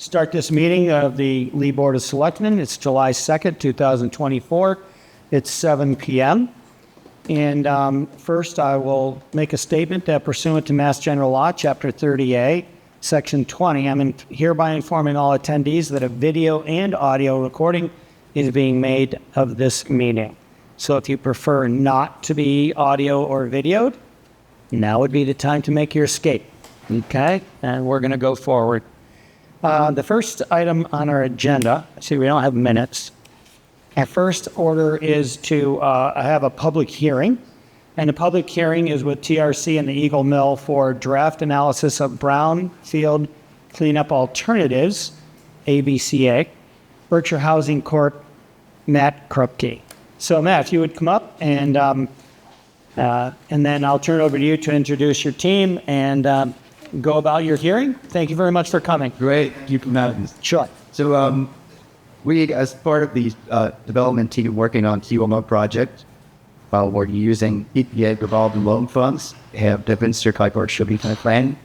Start this meeting of the Lee Board of Selectmen. It's July 2nd, 2024. It's 7 p.m. And first, I will make a statement that pursuant to Mass General Law, Chapter 30A, Section 20, I'm hereby informing all attendees that a video and audio recording is being made of this meeting. So if you prefer not to be audio or videoed, now would be the time to make your escape. Okay? And we're going to go forward. The first item on our agenda, see, we don't have minutes. Our first order is to have a public hearing. And the public hearing is with TRC and the Eagle Mill for draft analysis of brownfield cleanup alternatives, ABCA, Berkshire Housing Corp., Matt Krupke. So Matt, if you would come up and then I'll turn it over to you to introduce your team and go about your hearing. Thank you very much for coming. Great. You can have Sure. So we, as part of the development team working on COMO project, while we're using EPA revolving loan funds, have different Selectboard shipping plan.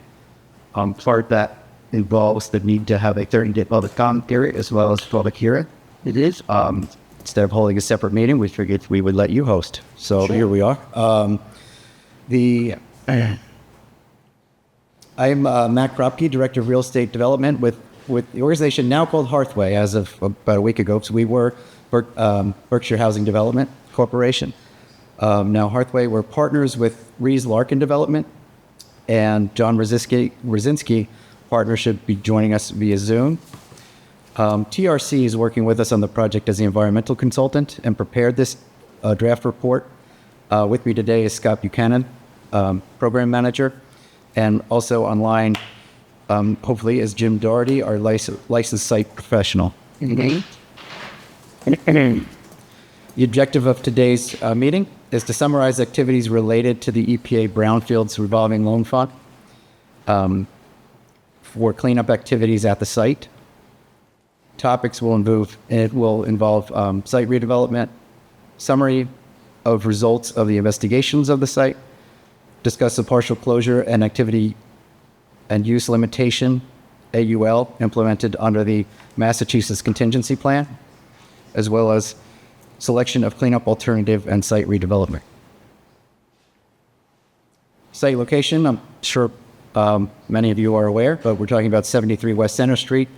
Part that involves the need to have a 30-day public comment period as well as public hearing. It is. Instead of holding a separate meeting, we figured we would let you host. So Sure. Here we are. I'm Matt Krupke, Director of Real Estate Development with the organization now called Hearthway as of about a week ago. So we were Berkshire Housing Development Corporation. Now Hearthway, we're partners with Rees Larkin Development, and John Rosinski partner should be joining us via Zoom. TRC is working with us on the project as the environmental consultant and prepared this draft report. With me today is Scott Buchanan, program manager, and also online, hopefully, is Jim Doherty, our licensed site professional. Mm-hmm. The objective of today's meeting is to summarize activities related to the EPA Brownfields Revolving Loan Fund for cleanup activities at the site. Topics will involve site redevelopment, summary of results of the investigations of the site, discuss the partial closure and activity and use limitation, AUL, implemented under the Massachusetts Contingency Plan, as well as selection of cleanup alternative and site redevelopment. Site location, I'm sure many of you are aware, but we're talking about 73 West Center Street.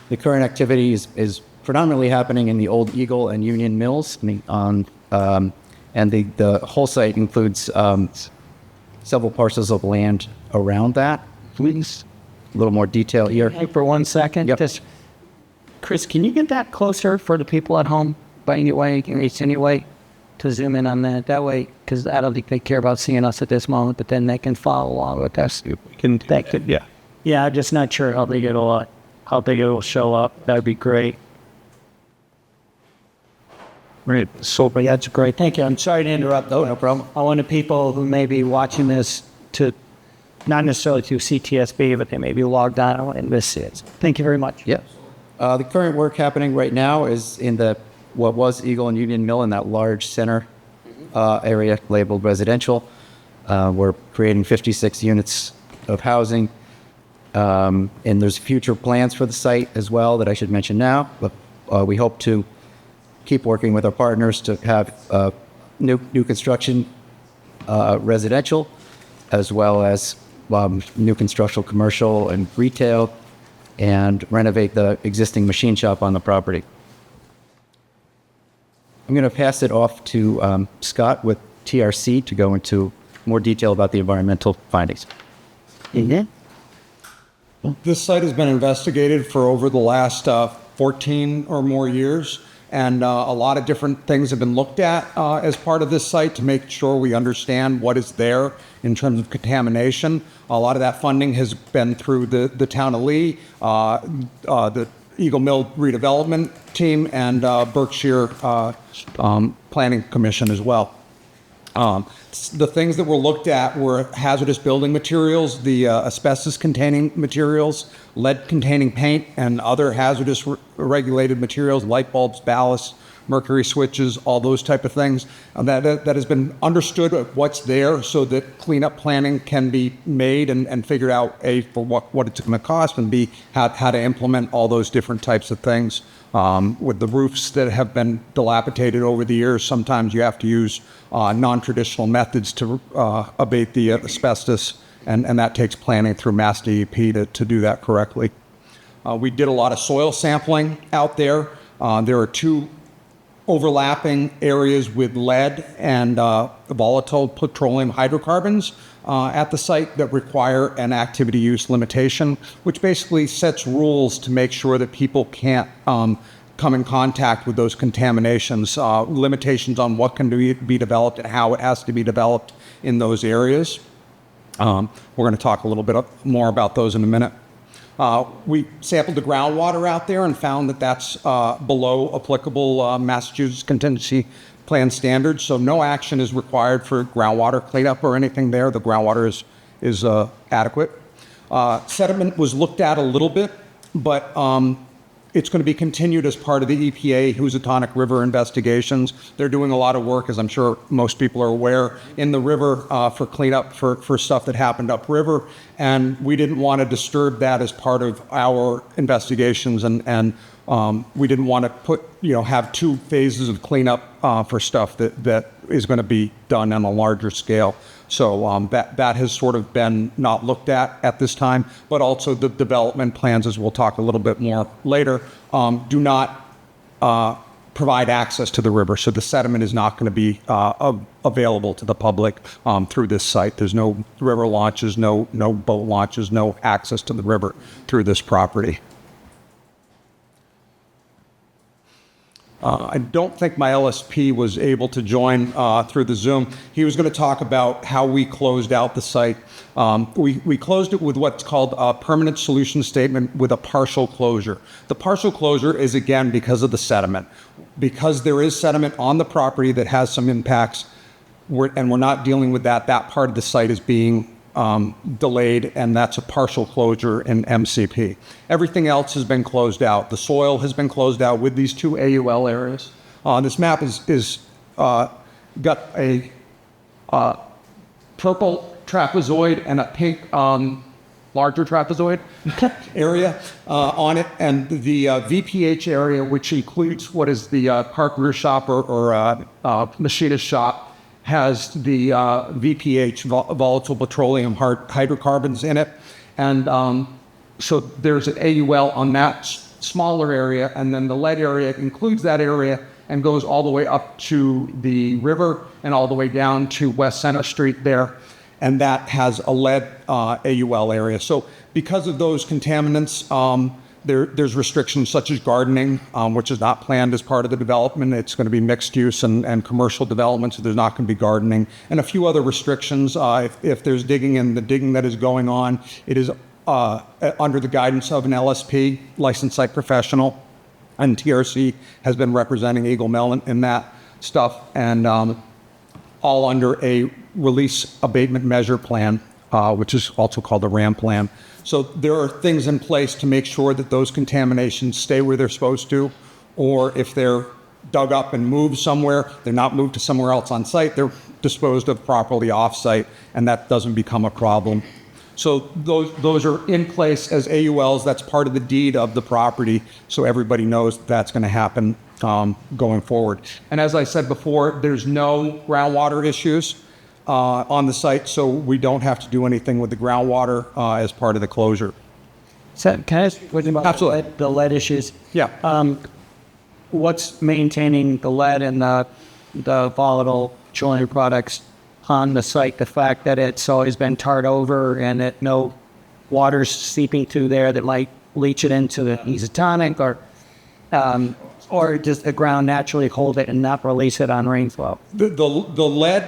The current activity is predominantly happening in the old Eagle and Union Mills, and the whole site includes several parcels of land around that. Please, a little more detail here. Hey, for 1 second. Yep. Chris, can you get that closer for the people at home by any way, to zoom in on that? That way, because I don't think they care about seeing us at this moment, but then they can follow along with us. We can do that. Yeah. Yeah, I'm just not sure how big it'll show up. That'd be great. Great. So, but that's great. Thank you. I'm sorry to interrupt, though. No problem. I want the people who may be watching this to not necessarily through CTSB, but they may be logged on and miss it. Thank you very much. Yeah. The current work happening right now is in what was Eagle and Union Mill in that large center area labeled residential. We're creating 56 units of housing. And there's future plans for the site as well that I should mention now. But we hope to keep working with our partners to have new construction residential, as well as new construction commercial and retail, and renovate the existing machine shop on the property. I'm going to pass it off to Scott with TRC to go into more detail about the environmental findings. Mm-hmm. This site has been investigated for over the last 14 or more years, and a lot of different things have been looked at as part of this site to make sure we understand what is there in terms of contamination. A lot of that funding has been through the town of Lee, the Eagle Mill redevelopment team, and Berkshire Planning Commission as well. The things that were looked at were hazardous building materials, the asbestos-containing materials, lead-containing paint, and other hazardous regulated materials, light bulbs, ballast, mercury switches, all those type of things. That has been understood of what's there so that cleanup planning can be made and figured out, A, for what it's going to cost, and B, how to implement all those different types of things. With the roofs that have been dilapidated over the years, sometimes you have to use non-traditional methods to abate the asbestos, and that takes planning through Mass DEP to do that correctly. We did a lot of soil sampling out there. There are two overlapping areas with lead and volatile petroleum hydrocarbons at the site that require an activity use limitation, which basically sets rules to make sure that people can't come in contact with those contaminations, limitations on what can be developed and how it has to be developed in those areas. We're going to talk a little bit more about those in a minute. We sampled the groundwater out there and found that that's below applicable Massachusetts contingency plan standards, so no action is required for groundwater cleanup or anything there. The groundwater is adequate. Sediment was looked at a little bit, but it's going to be continued as part of the EPA Housatonic River investigations. They're doing a lot of work, as I'm sure most people are aware, in the river for cleanup for stuff that happened upriver, and we didn't want to disturb that as part of our investigations, and we didn't want to have two phases of cleanup for stuff that is going to be done on a larger scale. So that has sort of been not looked at this time, but also the development plans, as we'll talk a little bit more later, do not provide access to the river. So the sediment is not going to be available to the public through this site. There's no river launches, no boat launches, no access to the river through this property. I don't think my LSP was able to join through the Zoom. He was going to talk about how we closed out the site. We closed it with what's called a permanent solution statement with a partial closure. The partial closure is, again, because of the sediment. Because there is sediment on the property that has some impacts, and we're not dealing with that part of the site is being delayed, and that's a partial closure in MCP. Everything else has been closed out. The soil has been closed out with these two AUL areas. This map is got a purple trapezoid and a pink larger trapezoid area on it, and the VPH area, which includes what is the carpenter shop or machinist shop, has the VPH, volatile petroleum hydrocarbons, in it. And so there's an AUL on that smaller area, and then the lead area includes that area and goes all the way up to the river and all the way down to West Center Street there. And that has a lead AUL area. So because of those contaminants, there's restrictions such as gardening, which is not planned as part of the development. It's going to be mixed use and commercial development, so there's not going to be gardening. And a few other restrictions. If there's digging, and the digging that is going on, it is under the guidance of an LSP, licensed site professional, and TRC has been representing Eagle Mellon in that stuff, and all under a release abatement measure plan, which is also called the RAM plan. So there are things in place to make sure that those contaminations stay where they're supposed to, or if they're dug up and moved somewhere, they're not moved to somewhere else on site, they're disposed of properly off site, and that doesn't become a problem. So those are in place as AULs. That's part of the deed of the property, so everybody knows that's going to happen going forward. And as I said before, there's no groundwater issues on the site, so we don't have to do anything with the groundwater as part of the closure. So can I ask you about Absolutely. the lead issues? Yeah. What's maintaining the lead and the volatile petroleum products on the site? The fact that it's always been tarred over and that no water's seeping through there that might leach it into the isotonic, or does the ground naturally hold it and not release it on rainfall? The lead,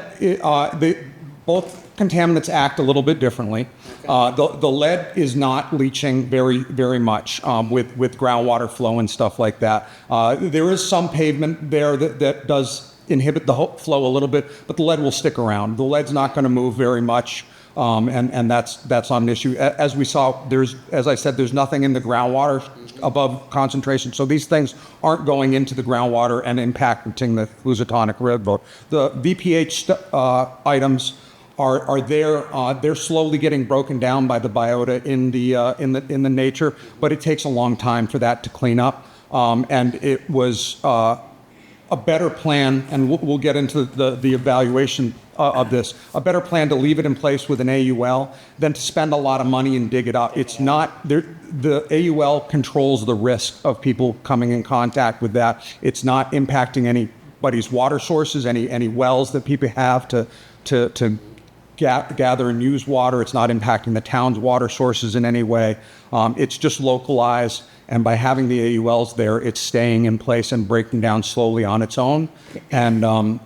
both contaminants act a little bit differently. The lead is not leaching very much with groundwater flow and stuff like that. There is some pavement there that does inhibit the flow a little bit, but the lead will stick around. The lead's not going to move very much. And that's not an issue. As we saw, as I said, there's nothing in the groundwater above concentration. So these things aren't going into the groundwater and impacting the Housatonic River. The VPH items are there. They're slowly getting broken down by the biota in the nature, but it takes a long time for that to clean up. And it was a better plan, and we'll get into the evaluation of this, a better plan to leave it in place with an AUL than to spend a lot of money and dig it up. It's not, the AUL controls the risk of people coming in contact with that. It's not impacting anybody's water sources, any wells that people have to gather and use water. It's not impacting the town's water sources in any way. It's just localized. And by having the AULs there, it's staying in place and breaking down slowly on its own. And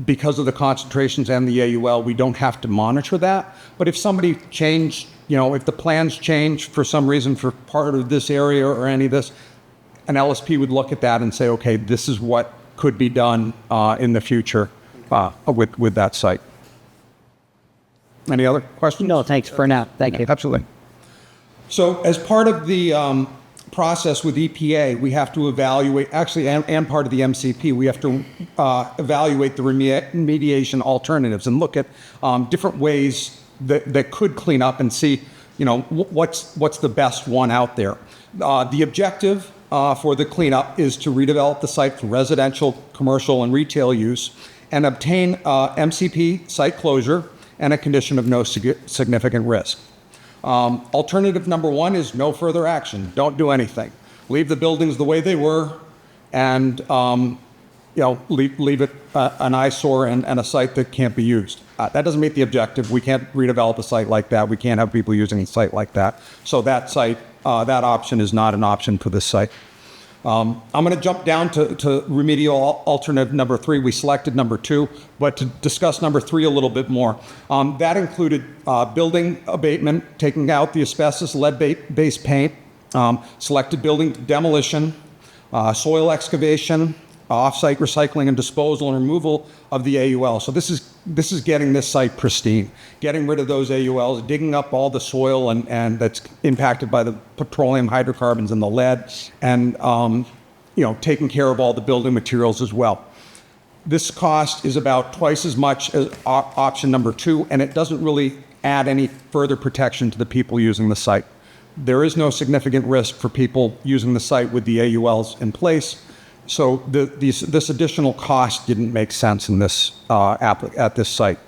because of the concentrations and the AUL, we don't have to monitor that. But if somebody changed, if the plans change for some reason for part of this area or any of this, an LSP would look at that and say, okay, this is what could be done in the future with that site. Any other questions? No, thanks for now. Thank you. Absolutely. So as part of the process with EPA, we have to evaluate, actually, and part of the MCP, we have to evaluate the remediation alternatives and look at different ways that could clean up and see, what's the best one out there. The objective for the cleanup is to redevelop the site for residential, commercial, and retail use and obtain MCP site closure and a condition of no significant risk. Alternative number one is no further action. Don't do anything. Leave the buildings the way they were, and leave it an eyesore and a site that can't be used. That doesn't meet the objective. We can't redevelop a site like that. We can't have people using a site like that. So that option is not an option for this site. I'm going to jump down to remedial alternative number 3. We selected number 2, but to discuss number 3 a little bit more. That included building abatement, taking out the asbestos lead-based paint, selected building demolition, soil excavation, off-site recycling and disposal and removal of the AUL. So this is getting this site pristine, getting rid of those AULs, digging up all the soil and that's impacted by the petroleum hydrocarbons and the lead, and taking care of all the building materials as well. This cost is about twice as much as option number 2, and it doesn't really add any further protection to the people using the site. There is no significant risk for people using the site with the AULs in place. So this additional cost didn't make sense in this at this site.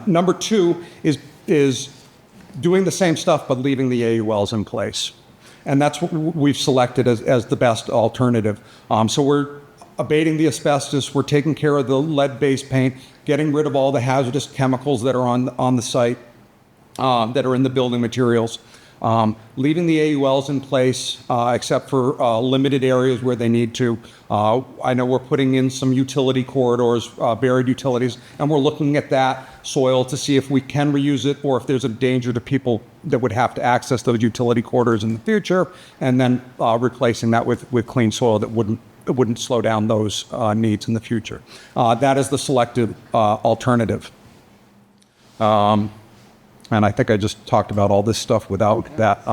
Number 2 is doing the same stuff but leaving the AULs in place, and that's what we've selected as the best alternative. So we're abating the asbestos, we're taking care of the lead-based paint, getting rid of all the hazardous chemicals that are on the site that are in the building materials. Leaving the AULs in place, except for limited areas where they need to. I know we're putting in some utility corridors, buried utilities, and we're looking at that soil to see if we can reuse it or if there's a danger to people that would have to access those utility corridors in the future, and then replacing that with clean soil that wouldn't slow down those needs in the future. That is the selected alternative. And I think I just talked about all this stuff without that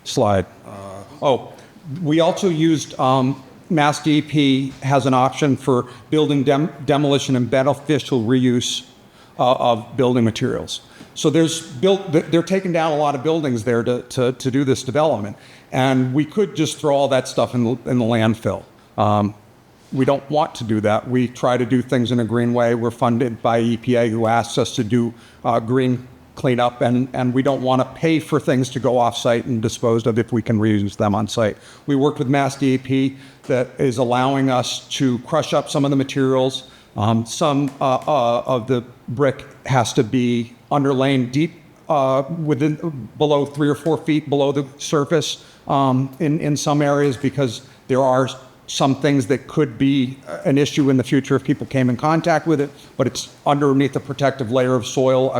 slide. We also used Mass DEP has an option for building demolition and beneficial reuse of building materials. So they're taking down a lot of buildings there to do this development, and we could just throw all that stuff in the landfill. We don't want to do that. We try to do things in a green way. We're funded by EPA, who asks us to do green cleanup, and we don't want to pay for things to go off-site and disposed of if we can reuse them on-site. We worked with Mass DEP that is allowing us to crush up some of the materials. Some of the brick has to be underlain deep below 3 or 4 feet below the surface in some areas, because there are some things that could be an issue in the future if people came in contact with it, but it's underneath a protective layer of soil,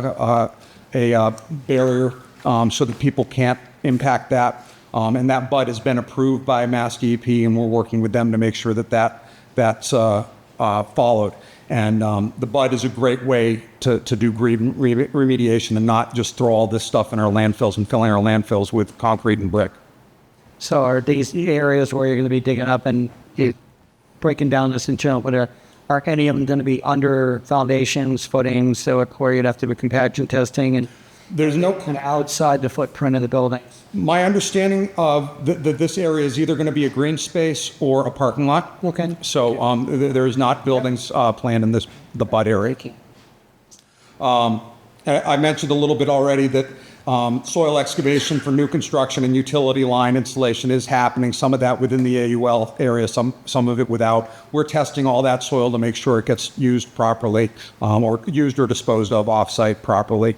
a barrier, so that people can't impact that. And that bud has been approved by Mass DEP, and we're working with them to make sure that that's followed. And the bud is a great way to do remediation and not just throw all this stuff in our landfills and filling our landfills with concrete and brick. So are these areas where you're going to be digging up and breaking down this internal, whatever, are any of them going to be under foundations, footings, so where you'd have to do compaction testing and There's no outside the footprint of the building? My understanding of this area is either going to be a green space or a parking lot. Okay. So there's not buildings planned in the bud area. I mentioned a little bit already that soil excavation for new construction and utility line installation is happening. Some of that within the AUL area, some of it without. We're testing all that soil to make sure it gets used properly, or used or disposed of offsite properly.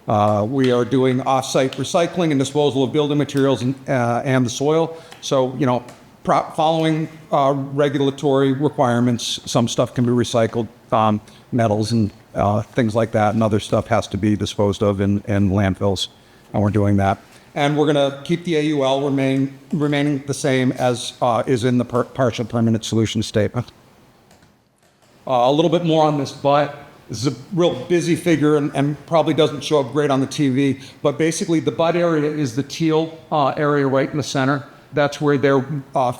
We are doing off-site recycling and disposal of building materials and the soil. So, following regulatory requirements, some stuff can be recycled, metals and things like that, and other stuff has to be disposed of in landfills, and we're doing that. And we're going to keep the AUL remaining the same as is in the partial permanent solution statement. A little bit more on this, but this is a real busy figure and probably doesn't show up great on the TV, but basically the bud area is the teal area right in the center. That's where they're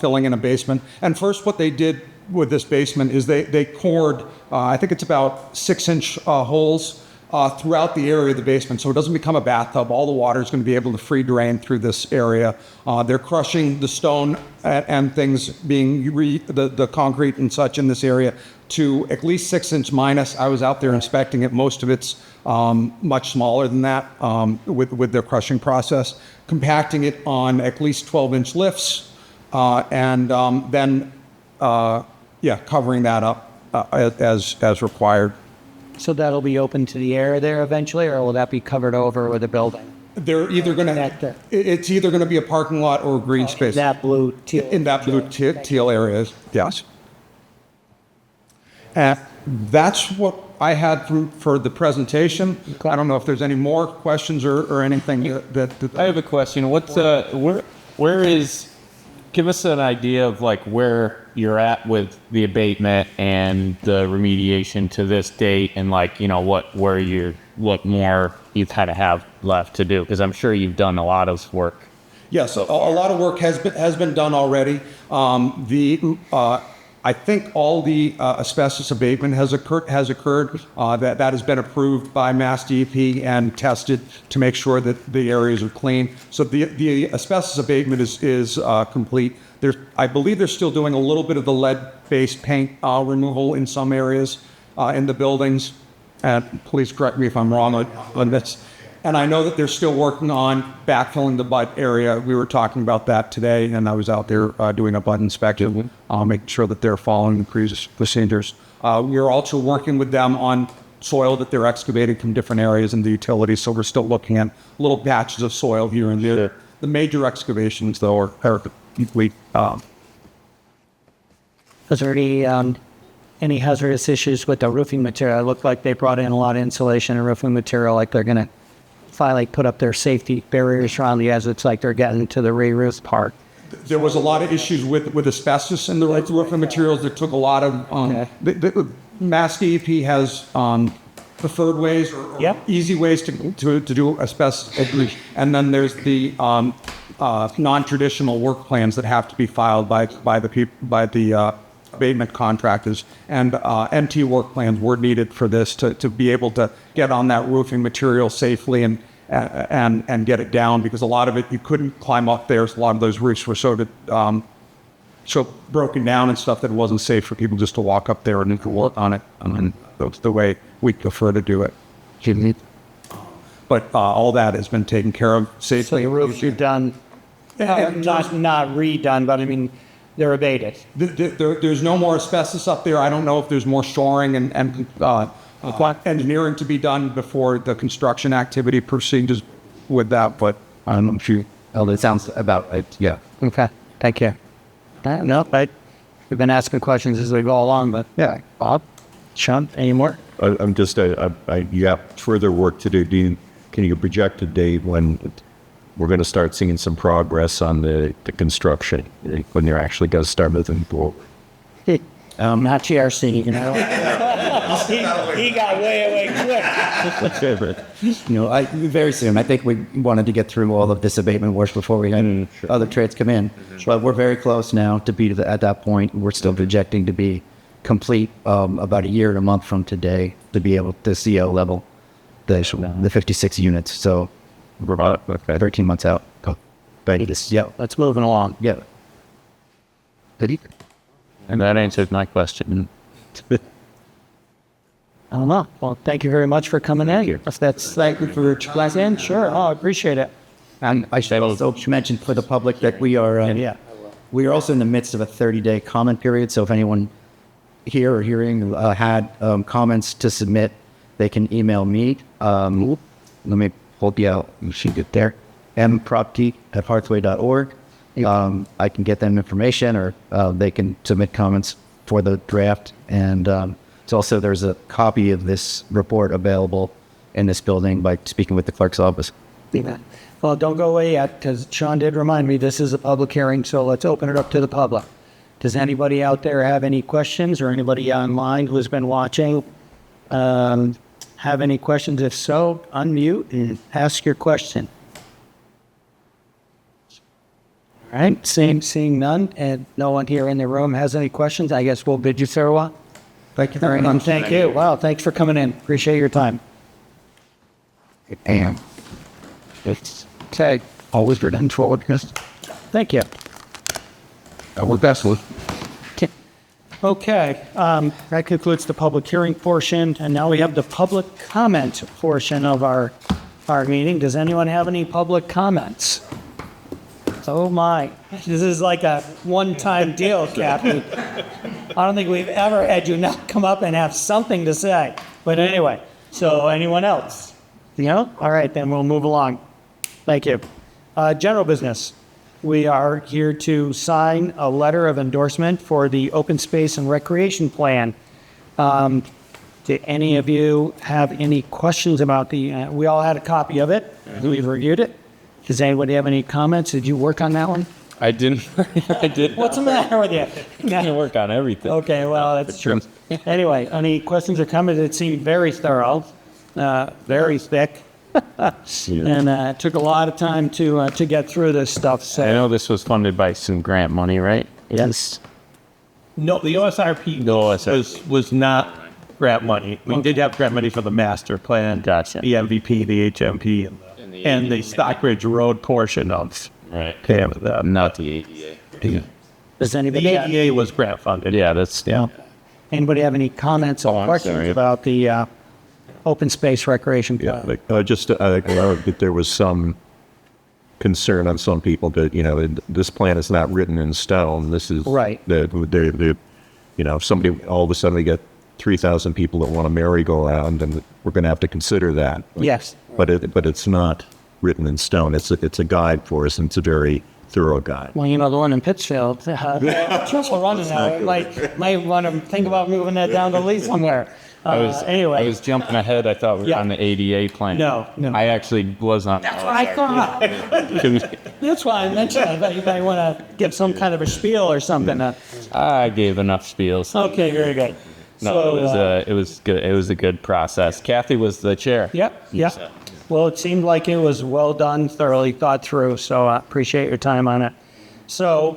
filling in a basement. And first what they did with this basement is they cored, I think it's about 6-inch holes throughout the area of the basement, so it doesn't become a bathtub. All the water is going to be able to free drain through this area. They're crushing the stone and things being the concrete and such in this area to at least 6-inch minus. I was out there inspecting it. Most of it's much smaller than that with their crushing process. Compacting it on at least 12-inch lifts and then covering that up as required. So that'll be open to the air there eventually, or will that be covered over with a building? They're either going to, it's either going to be a parking lot or a green space. That blue teal. In that blue teal area, yes. And that's what I had for the presentation. I don't know if there's any more questions or anything that I have a question. What's where is? Give us an idea of like where you're at with the abatement and the remediation to this date, and like what more you kind of have left to do, because I'm sure you've done a lot of work. Yes, a lot of work has been done already. I think all the asbestos abatement has occurred. That has been approved by Mass DEP and tested to make sure that the areas are clean. So the asbestos abatement is complete. I believe they're still doing a little bit of the lead-based paint removal in some areas in the buildings. And please correct me if I'm wrong on this. And I know that they're still working on backfilling the bud area. We were talking about that today, and I was out there doing a bud inspection, making sure that they're following the procedures. We're also working with them on soil that they're excavating from different areas in the utilities, so we're still looking at little patches of soil here and there. The major excavations, though, are complete. Is there any hazardous issues with the roofing material? It looked like they brought in a lot of insulation and roofing material, like they're going to finally put up their safety barriers around the edge. It's like they're getting to the re-roof part. There was a lot of issues with asbestos in the roofing materials that took a lot of. The Mass DEP has preferred ways or easy ways to do asbestos, and then there's the non-traditional work plans that have to be filed by the abatement contractors, and MT work plans were needed for this to be able to get on that roofing material safely and get it down, because a lot of it you couldn't climb up there. So a lot of those roofs were so broken down and stuff that it wasn't safe for people just to walk up there and work on it. And that's the way we prefer to do it. But all that has been taken care of safely. So the roofs are done, not redone, but I mean, they're abated. There's no more asbestos up there. I don't know if there's more shoring and engineering to be done before the construction activity proceeds with that, but I don't know if you... Oh, that sounds about right. Yeah. Okay, thank you. No, we've been asking questions as we go along, but yeah. Bob, Sean, any more? I'm just, you have further work to do. Can you project a date when we're going to start seeing some progress on the construction, when they're actually going to start moving forward? Not GRC, He got way quick. Very soon. I think we wanted to get through all of this abatement work before we had other trades come in. But we're very close now to be at that point. We're still projecting to be complete about a year and a month from today to be able to CO level the 56 units. So we're about 13 months out. Yeah. Let's moving along. Yeah. And that answered my question. I don't know. Well, thank you very much for coming in. If that's thank you for glass in, sure. Oh, I appreciate it. And I should also mention for the public that we are we are also in the midst of a 30-day comment period. So if anyone here or hearing had comments to submit, they can email me. Let me hold you out. You should get there. mpropkey@hearthway.org. I can get them information, or they can submit comments for the draft. And it's also, there's a copy of this report available in this building by speaking with the clerk's office. Well, don't go away yet, because Sean did remind me this is a public hearing, so let's open it up to the public. Does anybody out there have any questions, or anybody online who's been watching have any questions? If so, unmute and ask your question. All right, seeing none, and no one here in the room has any questions, I guess we'll bid you farewell. Thank you very much. Thank you. Wow, thanks for coming in. Appreciate your time. And it's tag always written forward. Thank you. We're best with. Okay, that concludes the public hearing portion, and now we have the public comment portion of our meeting. Does anyone have any public comments? Oh my, this is like a one-time deal, Captain. I don't think we've ever had you not come up and have something to say. But anyway, so anyone else? No? All right, then we'll move along. Thank you. General business. We are here to sign a letter of endorsement for the open space and recreation plan. Do any of you have any questions about the, we all had a copy of it. We've reviewed it. Does anybody have any comments? Did you work on that one? I didn't. I did. What's the matter with you? I didn't work on everything. Okay, well, that's true. Anyway, any questions or comments? It seemed very thorough, very thick, and it took a lot of time to get through this stuff. I So, know this was funded by some grant money, right? yes. No, the OSRP was not grant money. We did have grant money for the master plan. Gotcha. The MVP, the HMP, and the Stockbridge Road portion of Right. that. Not the ADA. Does The anybody have, ADA was grant funded. Yeah, that's anybody have any comments or I'm questions sorry. about the open space recreation Yeah, plan? I know that there was some concern on some people that, this plan is not written in stone. This is Right. if somebody, all of a sudden they get 3,000 people that want a merry-go-round, and we're going to have to consider that. Yes. But it's not written in stone. It's a guide for us, and it's a very thorough guide. Well, the one in Pittsfield, triple running now. Might want to think about moving that down to Lee somewhere. Anyway. I was jumping ahead. I thought we were Yeah. on the ADA plan. No. I actually was on. That's what I thought. That's why I mentioned it. I thought you might want to give some kind of a spiel or something. I gave enough spiels. Okay, very good. No, So, it was good. It was a good process. Kathy was the chair. Yep. Well, it seemed like it was well done, thoroughly thought through, so I appreciate your time on it. So,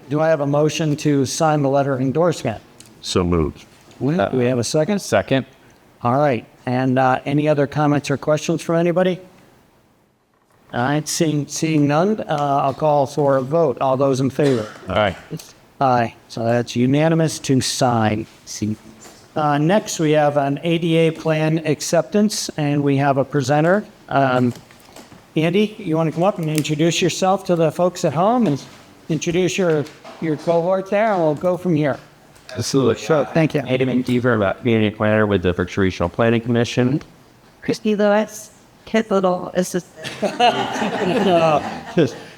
do I have a motion to sign the letter of endorsement? So moved. Do we have a second? Second. All right. And any other comments or questions from anybody? All right. Seeing none, I'll call for a vote. All those in favor? All right. Aye. So that's unanimous to sign. Next, we have an ADA plan acceptance, and we have a presenter. Andy, you want to come up and introduce yourself to the folks at home and introduce your cohort there, and we'll go from here. Absolutely. Sure. Thank you. Adam Deaver, community planner with the Berkshire Regional Planning Commission. Christy Lewis, Kid Little Assistant.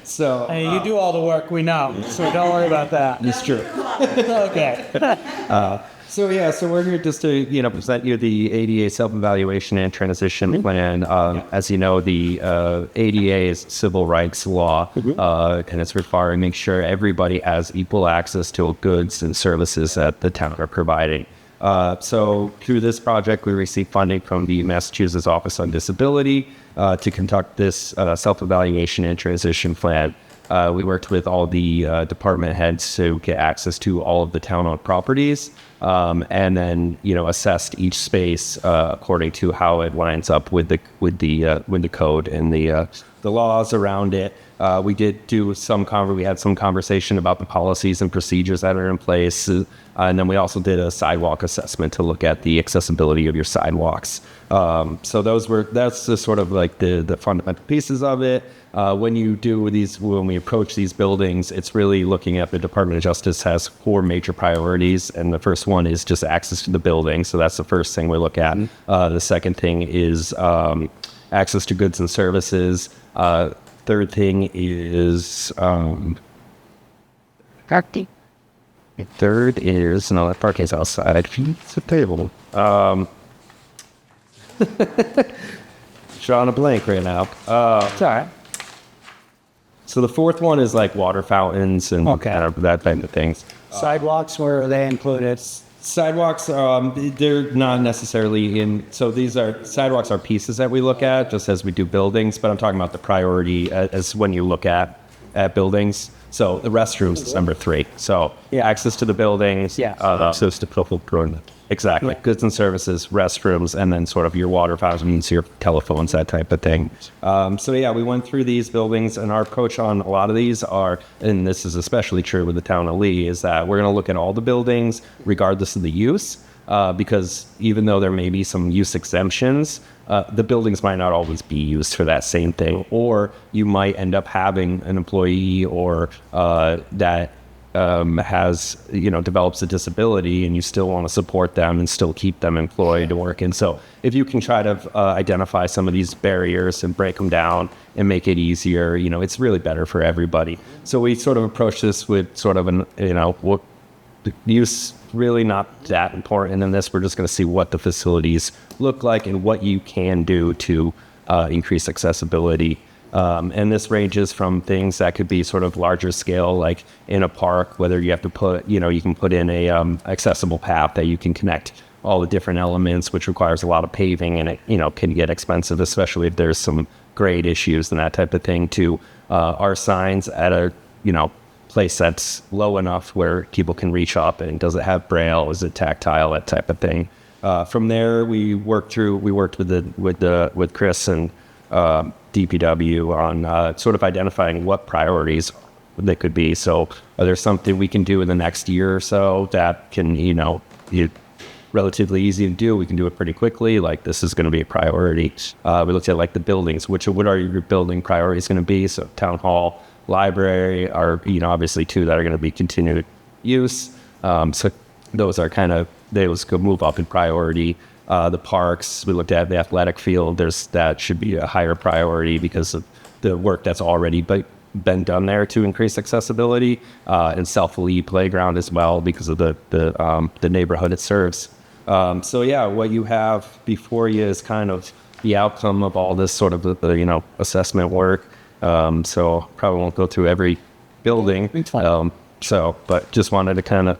So Hey, you do all the work, we know, so don't worry about that. it's true. Okay. So we're here just to present you the ADA self-evaluation and transition plan. As you know, the ADA is civil rights law, and it's required to make sure everybody has equal access to goods and services that the town are providing. So through this project, we received funding from the Massachusetts Office on Disability to conduct this self-evaluation and transition plan. We worked with all the department heads to get access to all of the town-owned properties, and then assessed each space according to how it lines up with the code and the laws around it. We did do we had some conversation about the policies and procedures that are in place, and then we also did a sidewalk assessment to look at the accessibility of your sidewalks. So that's the sort of like the fundamental pieces of it. When we approach these buildings, it's really looking at the Department of Justice has 4 major priorities, and the first one is just access to the building. So that's the first thing we look at. The second thing is access to goods and services. Third thing is Parking. third is no, that parking's outside. It's a table. Drawing a blank right now. It's all right. So the fourth one is like water fountains and kind of that type of things. Sidewalks, where are they included? Sidewalks, they're not necessarily in. So sidewalks are pieces that we look at just as we do buildings, but I'm talking about the priority as when you look at buildings. So the restrooms is number 3. So access to the buildings. Yeah. Access to public toilet. Exactly. Yeah. Goods and services, restrooms, and then sort of your water fountains, your telephones, that type of thing. We went through these buildings, and our approach on a lot of these and this is especially true with the town of Lee, is that we're going to look at all the buildings regardless of the use, because even though there may be some use exemptions, the buildings might not always be used for that same thing, or you might end up having an employee or that develops a disability, and you still want to support them and still keep them employed to work. And so if you can try to identify some of these barriers and break them down and make it easier, it's really better for everybody. So we sort of approach this with sort of what the use really not that important in this. We're just going to see what the facilities look like and what you can do to increase accessibility. And this ranges from things that could be sort of larger scale, like in a park, whether you have to put, you can put in a accessible path that you can connect all the different elements, which requires a lot of paving, and it, can get expensive, especially if there's some grade issues and that type of thing, to our signs at a, place that's low enough where people can reach up, and does it have braille, is it tactile, that type of thing. From there, we worked with Chris and DPW on sort of identifying what priorities they could be. So are there something we can do in the next year or so that can, relatively easy to do? We can do it pretty quickly. Like, this is going to be a priority. We looked at like the buildings, what are your building priorities going to be? So town hall, library are, obviously 2 that are going to be continued use. So those are those could move up in priority. The parks, we looked at the athletic field. That should be a higher priority because of the work that's already been done there to increase accessibility, and South Lee Playground as well because of the neighborhood it serves. What you have before you is kind of the outcome of all this sort of the assessment work. So probably won't go through every building. But just wanted to kind of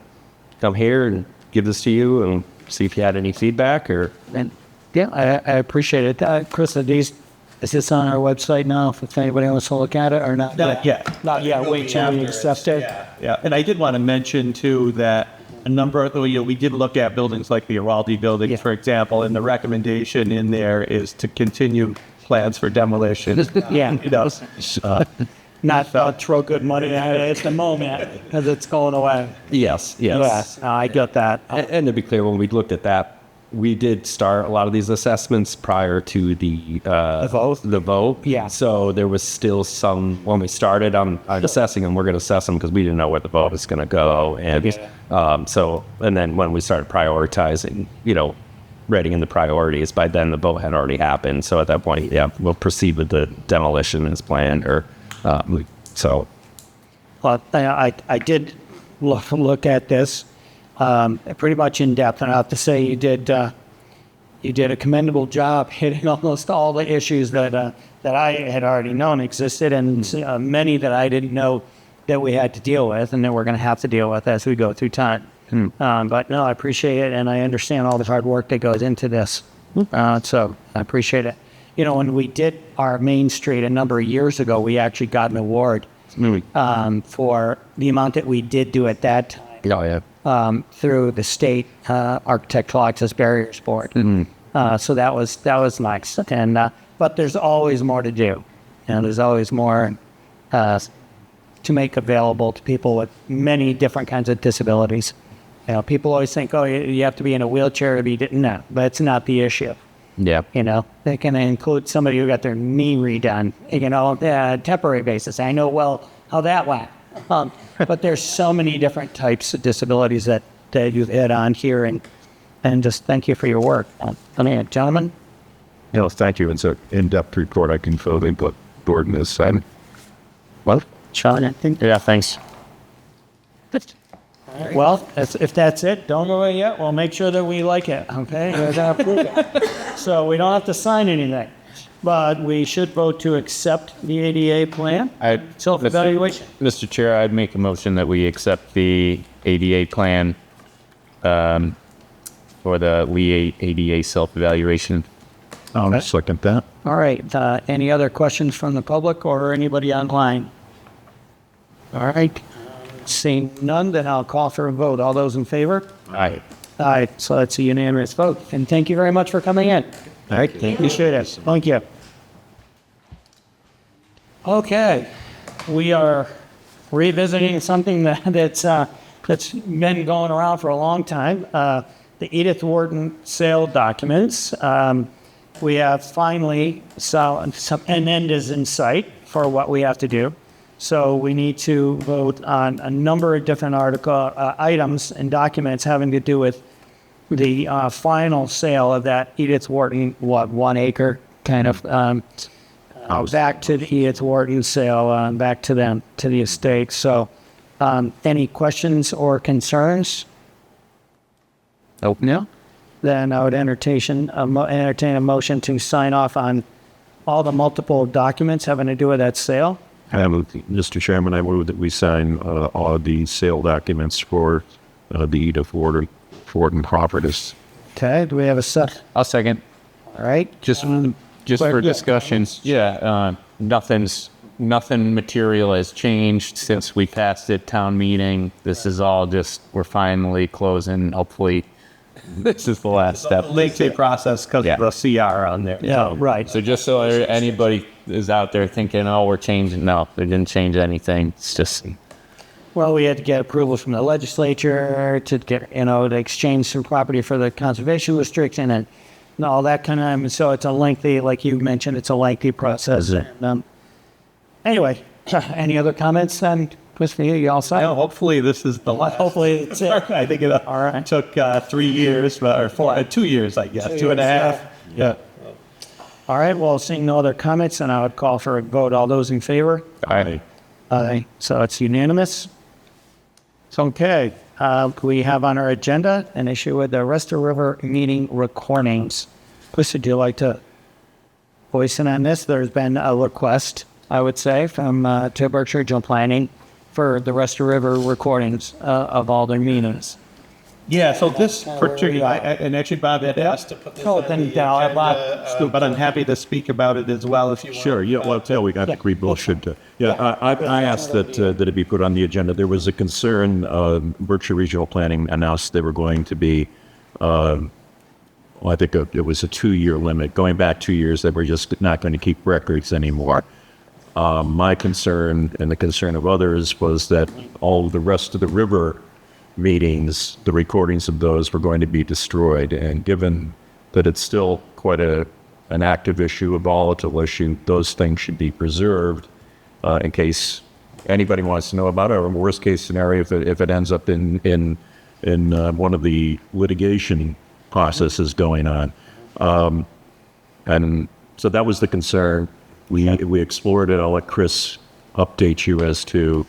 come here and give this to you and see if you had any feedback or. And I appreciate it. Chris, is this on our website now if anybody wants to look at it or not? Not yet. Not yet. Wait till we accept it. Yeah. And I did want to mention too that a number of, we did look at buildings like the Araldi building, for example, and the recommendation in there is to continue plans for demolition. Not throw good money at it at the moment because it's going away. Yes. No, I get that. And to be clear, when we looked at that, we did start a lot of these assessments prior to the vote. Yeah. So there was still some, when we started on assessing them, we're going to assess them because we didn't know where the vote is going to go. And and then when we started prioritizing, rating in the priorities, by then the vote had already happened. So at that point, we'll proceed with the demolition as planned. Well, I did look at this pretty much in depth, and I have to say you did a commendable job hitting almost all the issues that I had already known existed, and many that I didn't know that we had to deal with, and that we're going to have to deal with as we go through time. But no, I appreciate it, and I understand all the hard work that goes into this. So I appreciate it. You know, when we did our Main Street a number of years ago, we actually got an award for the amount that we did do at that time. Oh, yeah. Through the state Architectural Access Barriers Board. So that was nice. And but there's always more to do. There's always more to make available to people with many different kinds of disabilities. People always think, oh, you have to be in a wheelchair to be. No, that's not the issue. Yeah. They can include somebody who got their knee redone, temporary basis. I know well how that went. But there's so many different types of disabilities that you've hit on here, and just thank you for your work. Gentlemen? No, thank you. It's an in-depth report. I can fill input board in this. Well, Sean, I think. Yeah, thanks. Well, if that's it, don't go away yet. We'll make sure that we like it, okay? We're gonna approve it. So we don't have to sign anything, but we should vote to accept the ADA plan. Self-evaluation. Mr. Chair, I'd make a motion that we accept the ADA plan for the Lee ADA self-evaluation. I'll second that. All right. Any other questions from the public or anybody online? All right. Seeing none, then I'll call for a vote. All those in favor? Aye. Aye. So that's a unanimous vote. And thank you very much for coming in. All right. Appreciate it. Thank you. Okay. We are revisiting something that's been going around for a long time. The Edith Wharton sale documents. We have finally an end is in sight for what we have to do. So we need to vote on a number of different items and documents having to do with the final sale of that Edith Wharton, 1 acre kind of back to the Edith Wharton sale, back to them, to the estate. So any questions or concerns? Nope. No? Then I would entertain a motion to sign off on all the multiple documents having to do with that sale. Mr. Chairman, I move that we sign all of the sale documents for the Edith Wharton properties. Okay, do we have a second? I'll second. All right. Just for discussions. Yeah. Nothing material has changed since we passed it town meeting. This is all just, we're finally closing. Hopefully, this is the last step. Lengthy process because of the CR on there. Yeah, right. So just so anybody is out there thinking, oh, we're changing. No, they didn't change anything. It's just. Well, we had to get approval from the legislature to get, to exchange some property for the conservation restriction and all that kind of. So it's a lengthy, like you mentioned, it's a lengthy process. And, anyway, any other comments then? Christine, you all set? Yeah, hopefully this is the last. Hopefully it's it. I think it All right. took 3 years, or 2 years, I guess, 2.5. Yeah. All right, well, seeing no other comments, then I would call for a vote. All those in favor? Aye. Aye. So it's unanimous. So, okay. We have on our agenda an issue with the Rester River meeting recordings. Chris, would you like to voice in on this? There's been a request, I would say, from to Berkshire Regional Planning for the Rester River recordings of all their meetings. Yeah, so this particular, and actually Bob had asked to put this on the agenda, but I'm happy to speak about it as well if you want. Sure. Yeah. Well, we got agreed. Both should. I asked that it be put on the agenda. There was a concern. Berkshire Regional Planning announced they were going to be. I think it was a 2-year limit. Going back 2 years, they were just not going to keep records anymore. My concern and the concern of others was that all the rest of the river meetings, the recordings of those were going to be destroyed. And given that it's still quite an active issue, a volatile issue, those things should be preserved in case anybody wants to know about it, or worst case scenario, if it ends up in one of the litigation processes going on. And so that was the concern. We explored it. I'll let Chris update you as to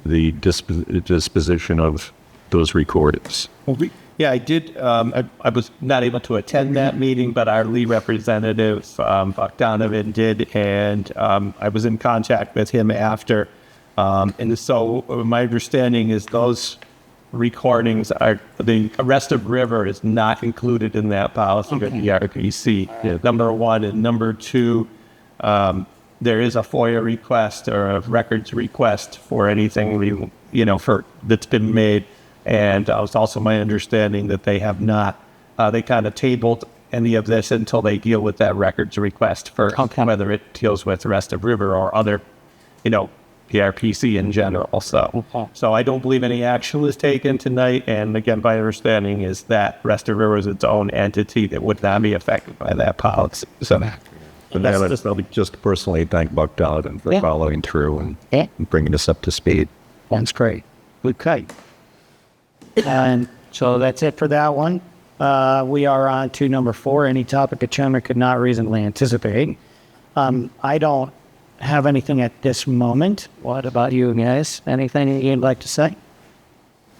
the disposition of those recordings. Yeah, I did. I was not able to attend that meeting, but our lead representative, Bogdanovic, did, and I was in contact with him after. And so my understanding is those recordings are, the Restive River is not included in that policy with the RPC, number one. And number two, there is a FOIA request or a records request for anything that's been made. And it's also my understanding that they have not, they kind of tabled any of this until they deal with that records request first, whether it deals with Restive River or other, PRPC in general. So I don't believe any action was taken tonight. And again, my understanding is that Restive River is its own entity that would not be affected by that policy. So And that's just personally thank Buck Dowden for following through and bringing us up to speed. That's great. Okay. And so that's it for that one. We are on to number 4, any topic a chairman could not reasonably anticipate. I don't have anything at this moment. What about you guys? Anything you'd like to say?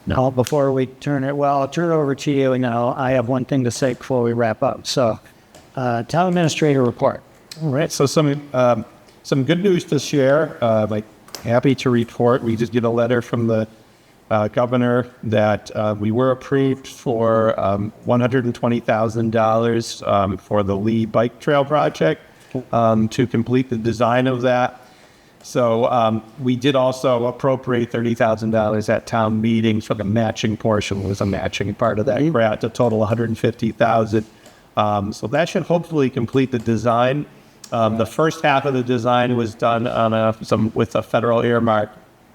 No. Before we turn it, I'll turn it over to you. I have one thing to say before we wrap up. So, town administrator report. all right, so some good news to share. Happy to report, we just get a letter from the governor that we were approved for $120,000 for the Lee Bike Trail project to complete the design of that. So we did also appropriate $30,000 at town meeting for the matching portion. Was a matching part of that grant, a total $150,000. So that should hopefully complete the design. The first half of the design was done on with a federal earmark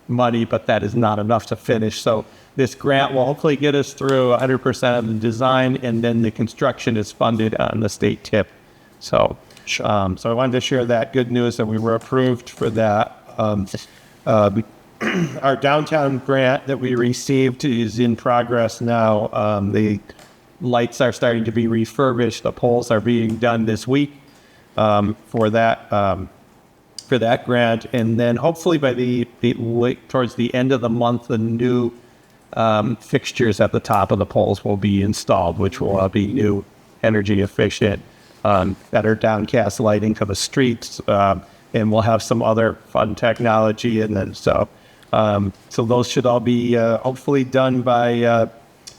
money, but that is not enough to finish. So this grant will hopefully get us through 100% of the design, and then the construction is funded on the state tip. So I wanted to share that good news that we were approved for that. Our downtown grant that we received is in progress now. The lights are starting to be refurbished. The poles are being done this week for that grant, and then hopefully by towards the end of the month, the new fixtures at the top of the poles will be installed, which will be new, energy efficient, better downcast lighting for the streets, and we'll have some other fun technology. And then so those should all be hopefully done by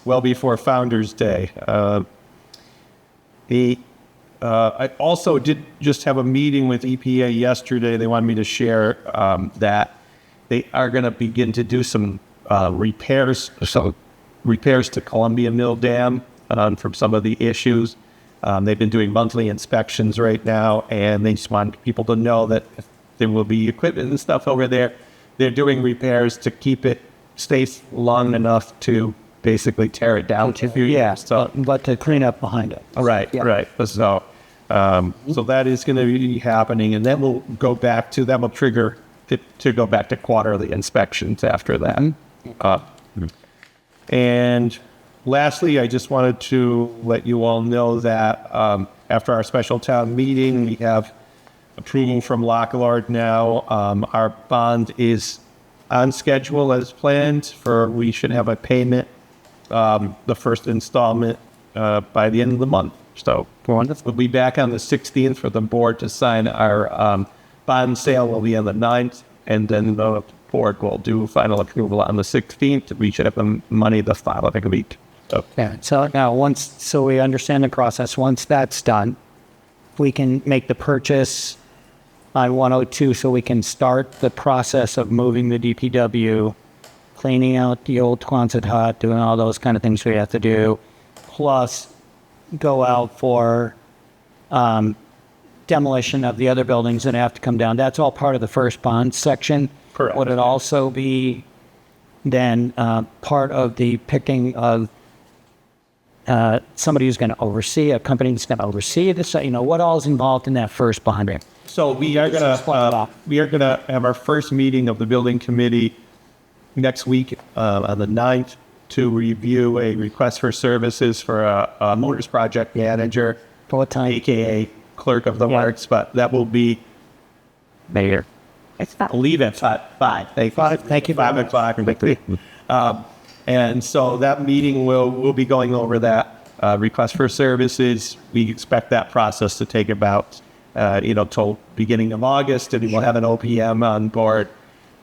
well before Founders Day. I also did just have a meeting with EPA yesterday. They wanted me to share that they are going to begin to do some repairs to Columbia Mill Dam from some of the issues. They've been doing monthly inspections right now, and they just want people to know that there will be equipment and stuff over there. They're doing repairs to keep it safe long enough to basically tear it down. But to clean up behind it. Right. So that is going to be happening, and then we'll go back to that. Will trigger to go back to quarterly inspections after that. And lastly, I just wanted to let you all know that after our special town meeting, we have approval from Lockhart now. Our bond is on schedule as planned. We should have a payment, the first installment, by the end of the month. So we'll be back on the 16th for the board to sign our bond sale. Will be on the 9th, and then the board will do final approval on the 16th. We should have the money the following week. So now so we understand the process, once that's done, we can make the purchase on 102, so we can start the process of moving the DPW, cleaning out the old Quonset hut, doing all those kind of things we have to do, plus go out for demolition of the other buildings that have to come down. That's all part of the first bond section. Correct. Would it also be then part of the picking of somebody who's going to oversee, a company that's going to oversee this? What all is involved in that first bonding? So we are gonna have our first meeting of the building committee next week on the 9th to review a request for services for a motors project manager, For what time? aka clerk of the works, but that will be Mayor. I'll leave at 5. Thank you. Thank you. 5 o'clock. And so that meeting will be going over that request for services. We expect that process to take about till beginning of August, and we'll have an OPM on board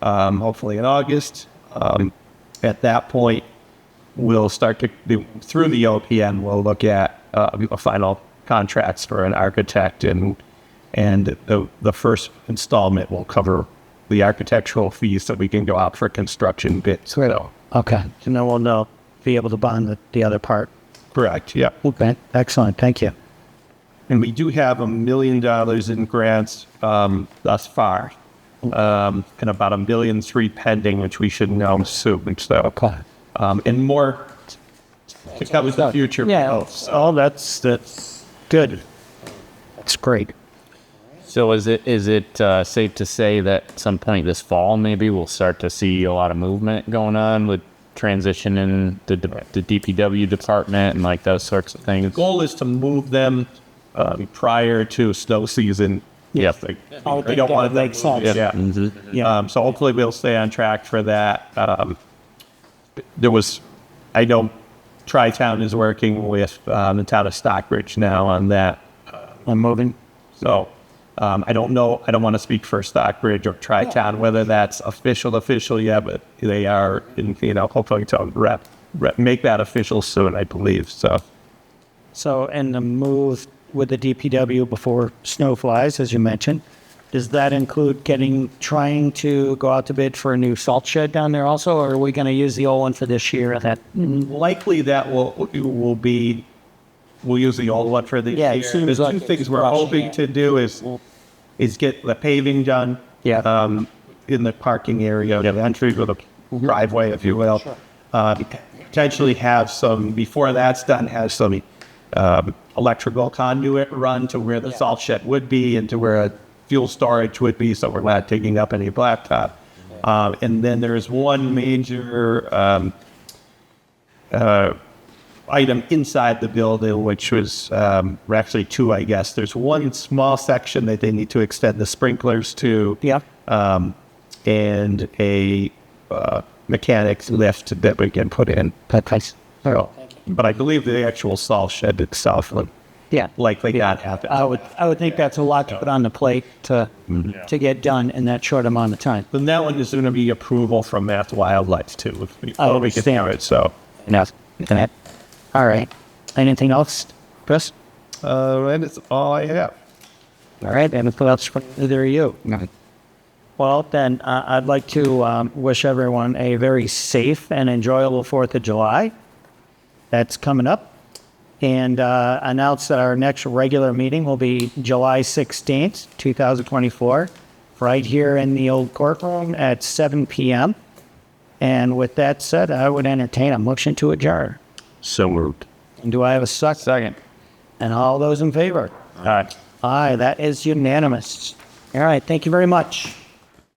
hopefully in August. At that point, we'll start to do, through the OPM, we'll look at final contracts for an architect, and the first installment will cover the architectural fees so we can go out for construction bids. So, Okay. And then we'll know, be able to bond the other part. correct, yeah. Okay. Excellent. Thank you. And we do have $1 million in grants thus far, and about $1.3 million pending, which we should know soon. So, Okay. and more to come in the future. Yeah. Oh, that's good. That's great. So is it safe to say that at some point this fall maybe we'll start to see a lot of movement going on with transitioning the DPW department and like those sorts of things? Goal is to move them prior to snow season. Yep. We don't want to make sense. Yeah. Yeah. So hopefully we'll stay on track for that. I know Tri-Town is working with the town of Stockbridge now on that. I'm moving. So I don't know. I don't want to speak for Stockbridge or Tri-Town whether that's official yet, but they are, hopefully to make that official soon, I believe. So And the move with the DPW before snow flies, as you mentioned, does that include trying to go out to bid for a new salt shed down there also, or are we going to use the old one for this year? likely that will be. We'll use the old one for the Yeah, it year. seems The like two it's things we're rushed. hoping to do is get the paving done. Yeah. In the parking area, the entry to the driveway, if you will. Potentially have some, before that's done, have some electrical conduit run to where the salt shed would be and to where a fuel storage would be, so we're not taking up any blacktop. And then there's one major item inside the building, which was actually two, I guess. There's one small section that they need to extend the sprinklers to. Yeah. And a mechanic's lift that we can put in. So, but I believe the actual salt shed itself would Yeah. likely not happen. I would think that's a lot to put on the plate to get done in that short amount of time. Then that one is going to be approval from Mass Wildlife too. Before we can do understand. it. So, Enough. All right. Anything else, Chris? and it's all I have. All right. Anything else from either of you? No. Well, then I'd like to wish everyone a very safe and enjoyable 4th of July. That's coming up. And announce that our next regular meeting will be July 16th, 2024, right here in the old courtroom at 7 p.m. And with that said, I would entertain a motion to adjourn. So moved. And do I have a second? Second. And all those in favor? All right. Aye, that is unanimous. All right, thank you very much.